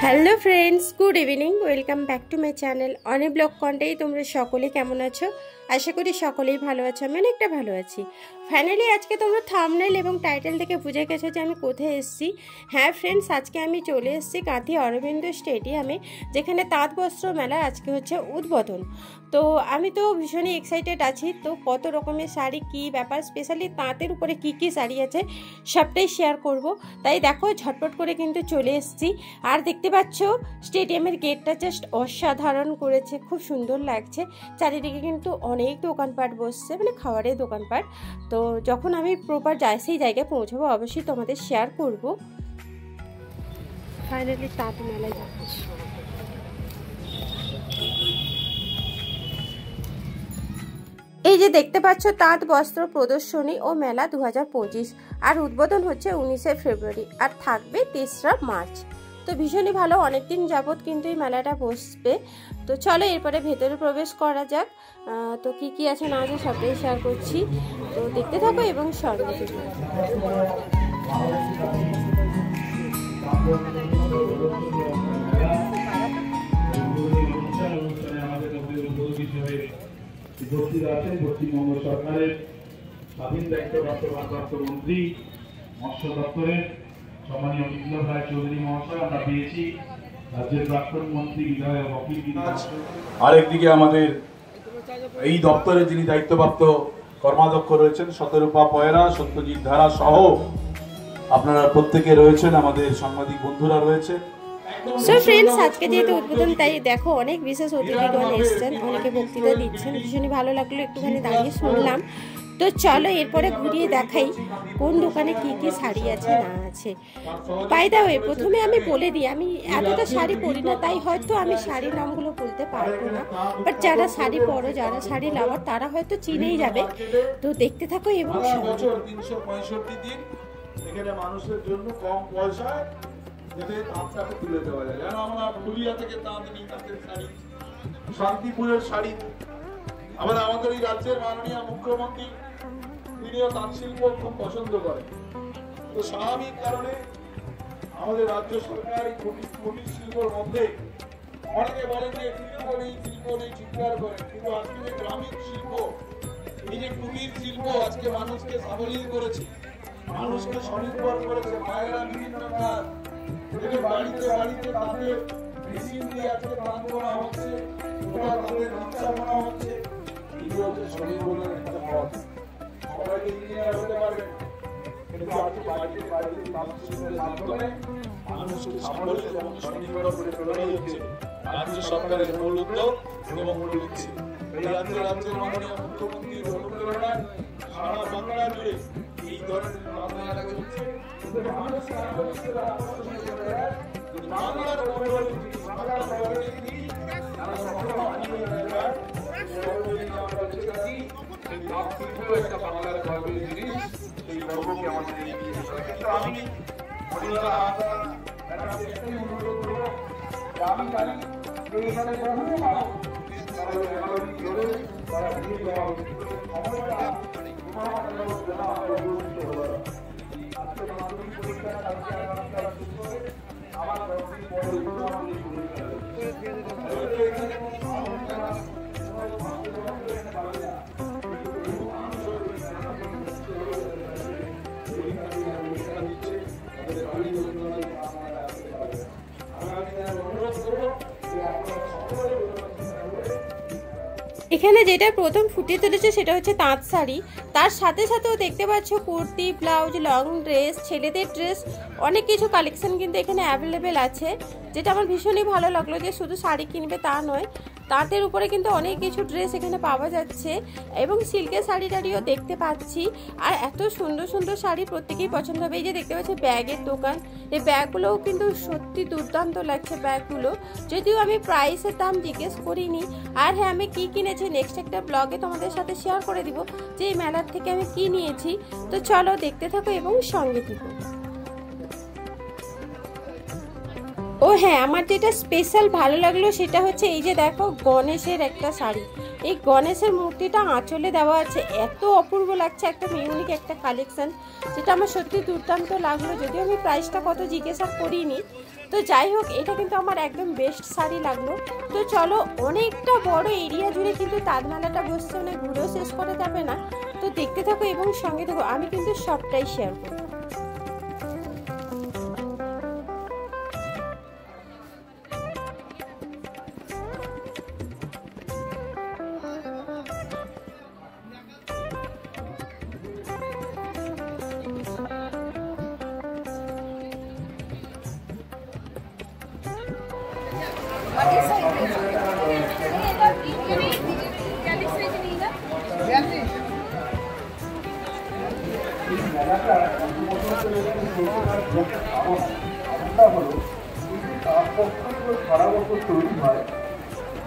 Hello friends, good evening. Welcome back to my channel অনেক blog কন্টেই। তোমরা সকলে কেমন আছো? আশা করি সকলেই ভালো আছো। আমি অনেকটা ভালো আছি। ফাইনালি আজকে তোমরা থাম্বনেল এবং টাইটেল থেকে বুঝে গেছো যে আমি কোথায় এসেছি। হ্যাঁ ফ্রেন্ডস, আজকে আমি চলে এসেছি কাঁথি অরবিন্দ স্টেডিয়ামে, যেখানে তাঁত বস্ত্র মেলা আজকে হচ্ছে উদ্বোধন। তো আমি তো ভীষণই এক্সাইটেড আছি। তো কত রকমের শাড়ি, কী ব্যাপার, স্পেশালি তাঁতের উপরে কী কী শাড়ি আছে সবটাই শেয়ার করব। তাই দেখো ঝটপট করে কিন্তু চলে এসেছি। আর দেখতে পাচ্ছ স্টেডিয়ামের গেটটা জাস্ট অসাধারণ করেছে, খুব সুন্দর লাগছে। চারিদিকে কিন্তু অনেক দোকানপাট বসছে, মানে খাবারের দোকানপাট। তো যখন আমি প্রপার সেই জায়গায় পৌঁছাবো অবশ্যই তোমাদের শেয়ার করব। ফাইনালি তাঁত মেলায় যাচ্ছি। এই যে দেখতে পাচ্ছ তাঁত বস্ত্র প্রদর্শনী ও মেলা 2025, আর উদ্বোধন হচ্ছে 19শে ফেব্রুয়ারি আর থাকবে 3রা মার্চ। তো ভীষণই ভালো, অনেকদিন যাবত কিন্তু এই মেলাটা বসবে। তো চলো এরপরে ভেতরে প্রবেশ করা যাক। তো কি কি আছে না আছে সবটাই শেয়ার করছি, তো দেখতে থাকো এবং সঙ্গে থাকো। উপস্থিত আছেন পশ্চিমবঙ্গ সরকারের স্বাধীন দায়িত্বপ্রাপ্ত ভারপ্রাপ্ত মন্ত্রী মৎস্য দপ্তরের সম্মানীয় বিপ্লব রায় চৌধুরী মহাশয়। আমরা পেয়েছি রাজ্যের প্রাক্তন মন্ত্রী বিধায়ক অখিল বিধাজ। আরেকদিকে আমাদের এই দপ্তরে যিনি দায়িত্বপ্রাপ্ত কর্মাধ্যক্ষ রয়েছেন শতরূপা পয়রা, সত্যজিৎ ধারা সহ আপনারা প্রত্যেকে রয়েছেন, আমাদের সাংবাদিক বন্ধুরা রয়েছে। সো ফ্রেন্ডস, আজকে যেহেতু উদ্বোধন তাই দেখো অনেক বিশেষ অতিথিগণ এসছেন, অনেকে বক্তৃতা দিচ্ছেন। ভীষণই ভালো লাগলো, একটুখানি দাঁড়িয়ে শুনলাম। তো চলো এরপরে ঘুরিয়ে দেখাই কোন দোকানে কি কি শাড়ি আছে না আছে। বাই দ্য ওয়ে, প্রথমে আমি বলে দিই আমি এতটা শাড়ি পরি না, তাই হয়তো আমি শাড়ির নামগুলো বলতে পারবো না। বাট যারা শাড়ি পরো, যারা শাড়ি লাভার, তারা হয়তো চিনেই যাবে। তো দেখতে থাকো এবং 365 দিন এখানে মানুষের জন্য কম পয়সায় তাঁতটাকে তুলে দেওয়া যায়। যেন আমরা ফুলিয়া থেকে তাঁত নিই, তাঁতের শাড়ি, শান্তিপুরের শাড়ি। আবার আমাদের এই রাজ্যের মাননীয় মুখ্যমন্ত্রী তিনিও তাঁত শিল্প খুব পছন্দ করেন। তো স্বাভাবিক কারণে আমাদের রাজ্য সরকার এই কুটির শিল্পের মধ্যে অনেকে বলেন যে শিল্প নেই চিৎকার করেন, কিন্তু আজকে যে গ্রামীণ শিল্প, এই যে কুটির শিল্প আজকে মানুষকে সাবলীল করেছে, মানুষকে স্বনির্ভর করেছে। মায়েরা বিভিন্ন কাজ বাড়িতে বাড়িতে তাদের মেশিন দিয়ে আজকে তাঁত বোনা হচ্ছে, তাদের নকশা বোনা হচ্ছে। এগুলো হচ্ছে স্বনির্ভরের একটা পথ। সবাইকে ইঞ্জিনিয়ার হতে পারবেন, কিন্তু আজকে বাড়িতে বাড়িতে তাঁত শিল্পের মাধ্যমে মানুষকে সাবলীল এবং স্বনির্ভর করে তোলাই হচ্ছে রাজ্য সরকারের মূল উদ্যোগ এবং মূল লক্ষ্য। এই রাজ্যের মাননীয় মুখ্যমন্ত্রীর অনুপ্রেরণায় সারা বাংলা জুড়ে এই ধরনের তাঁত মেলা চলছে। বাংলার এখানে যেটা প্রথম ফুটিয়ে তুলেছে সেটা হচ্ছে তাঁত শাড়ি। তার সাথে সাথেও দেখতে পাচ্ছ কুর্তি, ব্লাউজ, লং ড্রেস, ছেলেদের ড্রেস, অনেক কিছু কালেকশন কিন্তু এখানে অ্যাভেলেবেল আছে, যেটা আমার ভীষণই ভালো লাগলো। যে শুধু শাড়ি কিনবে তা নয়, তাঁতের উপরে কিন্তু অনেক কিছু ড্রেস এখানে পাওয়া যাচ্ছে এবং সিল্কের শাড়ি টাড়িও দেখতে পাচ্ছি। আর এত সুন্দর সুন্দর শাড়ি প্রত্যেকেই পছন্দ হবে। এই যে দেখতে পাচ্ছি ব্যাগের দোকান, এই ব্যাগগুলোও কিন্তু সত্যি দুর্দান্ত লাগছে ব্যাগগুলো, যদিও আমি প্রাইসের দাম জিজ্ঞেস করিনি। আর হ্যাঁ, আমি কি কিনেছি নেক্সট একটা ব্লগে তোমাদের সাথে শেয়ার করে দিব যে এই মেলার থেকে আমি কি নিয়েছি। তো চলো দেখতে থাকো এবং সঙ্গে থাকো। ও হ্যাঁ, আমার যেটা স্পেশাল ভালো লাগলো সেটা হচ্ছে এই যে দেখো গণেশের একটা শাড়ি, এই গণেশের মূর্তিটা আঁচলে দেওয়া আছে, এত অপূর্ব লাগছে, একটা ইউনিক একটা কালেকশন, যেটা আমার সত্যি দুর্দান্ত লাগলো। যদিও আমি প্রাইসটা কত জিজ্ঞাসা করিনি, তো যাই হোক এটা কিন্তু আমার একদম বেস্ট শাড়ি লাগলো। তো চলো, অনেকটা বড় এরিয়া জুড়ে কিন্তু তাজমেলাটা বসছে, মানে ঘুরেও শেষ করা যাবে না। তো দেখতে থাকো এবং সঙ্গে থাকো, আমি কিন্তু সবটাই শেয়ার করবো।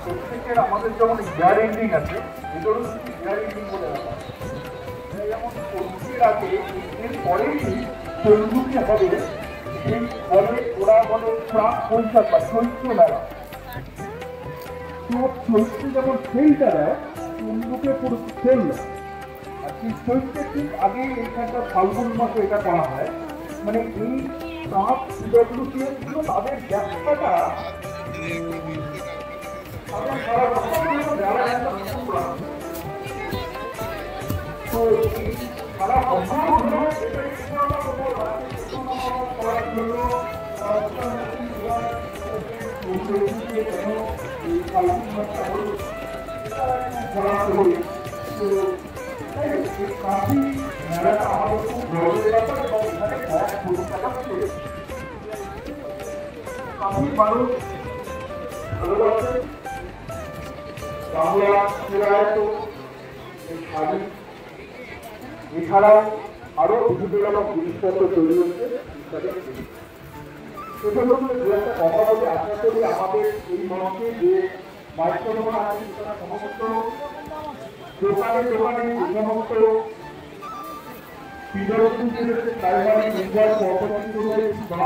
প্রত্যেকের আমাদের যেমন হেয়ার এন্ডিং আছে, এদেরও কিন্তু হেয়ার এন্ডিং বলে রাখা যেমন চল্লিশের আগে এর পরেই চল্লিশে হবে সেই বলে ওরা বলে প্রাক বৈশাখ বা চৈত্র মেলা। তো চৈত্রে যেমন সেলটা দেয়, চন্দ্রকে পুরো সেল দেয়। আর সেই চৈত্রের ঠিক আগে এইখানটা ফাল্গুন মাসে এটা করা হয়। মানে এই প্রাক পিডব্লিউসিএল ছিল তাদের ব্যবসাটা তো সারা বছর মেলাটা আমাদের খুব বড় ব্যাপার এবং এখানে কাফি মানুষ ভালোবাসে বাংলা চিরায়ত এই শাড়ি। এছাড়াও আরো বিভিন্ন রকম জিনিসপত্র তৈরি হচ্ছে। সেজন্য দু একটা কথা বলে আশা করি আমাদের এই মঞ্চে যে মাইক্রোফোন আছে সেটা সমস্ত দোকানে দোকানে সমস্ত প্রাইমারি নির্ভর কর্মসূচি বা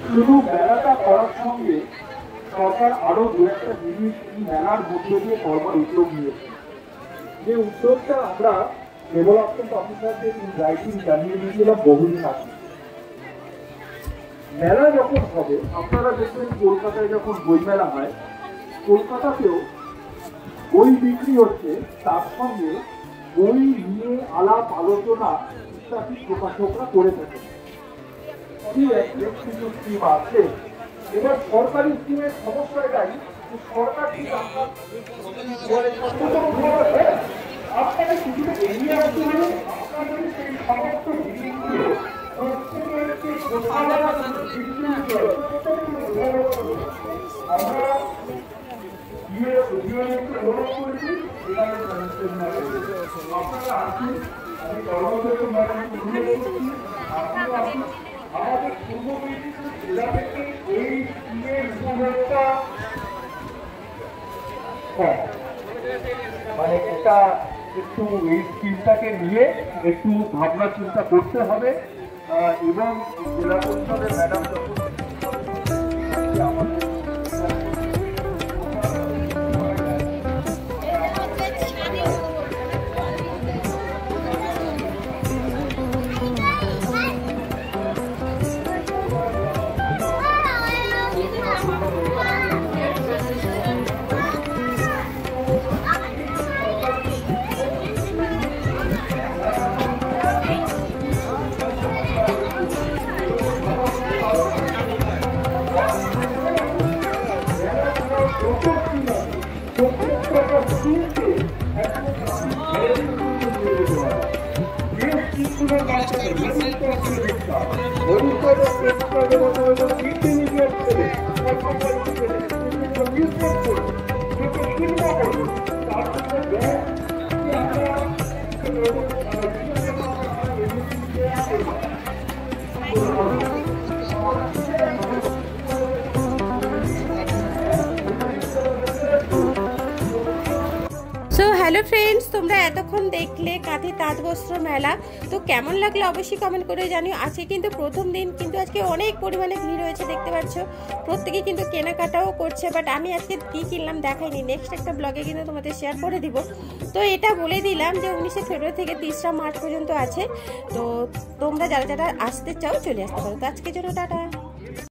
শুধু মেলাটা করার সঙ্গে সরকার আরো দু একটা জিনিস এই মেলার মধ্যে দিয়ে করবার উদ্যোগ নিয়েছে। যে উদ্যোগটা আমরা ডেভেলপমেন্ট অফিসারদের রাইটিং জানিয়ে দিয়েছিলাম বহুদিন আগে। মেলা যখন হবে, আপনারা দেখবেন কলকাতায় যখন বই মেলা হয়, কলকাতাতেও বই বিক্রি হচ্ছে, তার সঙ্গে বই নিয়ে আলাপ আলোচনা ইত্যাদি প্রকাশকরা করে থাকে। কিছু স্কিম আছে। এবার সরকারি স্কিমের সমস্যা এটাই, সরকার ঠিক আপনাকে কিছু এগিয়ে আসতে হবে। আপনাদের সেই সমস্ত জিনিসগুলো আমরা অনুরোধ করেছি আপনারা আসুন। আমি কর্মচারী আমাদের পূর্ব মেদিনীপুর জেলা থেকে এই স্কিমের উপভোক্তা মানে এটা একটু এই স্কিমটাকে নিয়ে একটু ভাবনা চিন্তা করতে হবে এবং জেলা পরিষদের ম্যাডাম যখন আমাদের হ্যালো ফ্রেন্ডস, তোমরা এতক্ষণ দেখলে কাঁথি তাঁত বস্ত্র মেলা। তো কেমন লাগলো অবশ্যই কমেন্ট করে জানিও। আজকে কিন্তু প্রথম দিন, কিন্তু আজকে অনেক পরিমাণে ভিড় হয়েছে, দেখতে পাচ্ছ। প্রত্যেকে কিন্তু কেনাকাটাও করছে, বাট আমি আজকে কী কিনলাম দেখাইনি, নেক্সট একটা ব্লগে কিন্তু তোমাদের শেয়ার করে দিব। তো এটা বলে দিলাম যে 19শে ফেব্রুয়ারি থেকে 30 মার্চ পর্যন্ত আছে। তো তোমরা যারা যারা আসতে চাও চলে আসতে পারো। তো আজকের জন্য টাটা।